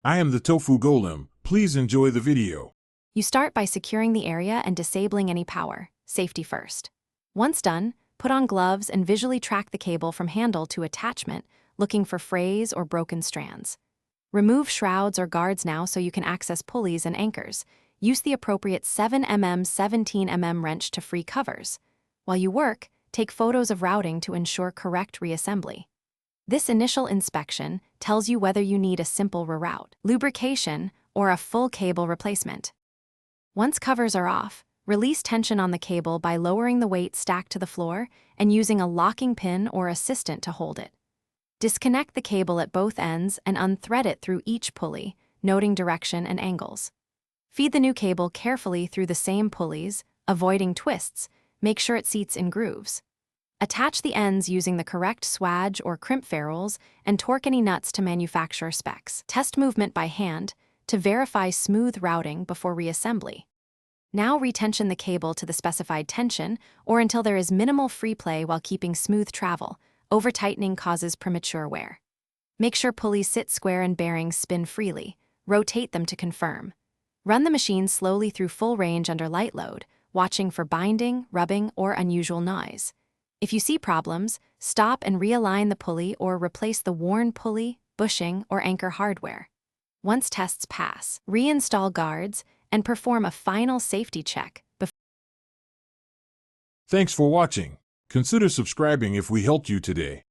I am the Tofu Golem. Please enjoy the video. You start by securing the area and disabling any power, safety first. Once done, put on gloves and visually track the cable from handle to attachment, looking for frays or broken strands. Remove shrouds or guards now so you can access pulleys and anchors. Use the appropriate 7mm, 17mm wrench to free covers. While you work, take photos of routing to ensure correct reassembly. This initial inspection tells you whether you need a simple reroute, lubrication, or a full cable replacement. Once covers are off, release tension on the cable by lowering the weight stacked to the floor and using a locking pin or assistant to hold it. Disconnect the cable at both ends and unthread it through each pulley, noting direction and angles. Feed the new cable carefully through the same pulleys, avoiding twists. Make sure it seats in grooves. Attach the ends using the correct swage or crimp ferrules and torque any nuts to manufacturer specs. Test movement by hand to verify smooth routing before reassembly. Now retension the cable to the specified tension or until there is minimal free play while keeping smooth travel. Over-tightening causes premature wear. Make sure pulleys sit square and bearings spin freely. Rotate them to confirm. Run the machine slowly through full range under light load, watching for binding, rubbing, or unusual noise. If you see problems, stop and realign the pulley or replace the worn pulley, bushing, or anchor hardware. Once tests pass, reinstall guards and perform a final safety check before. Thanks for watching. Consider subscribing if we helped you today.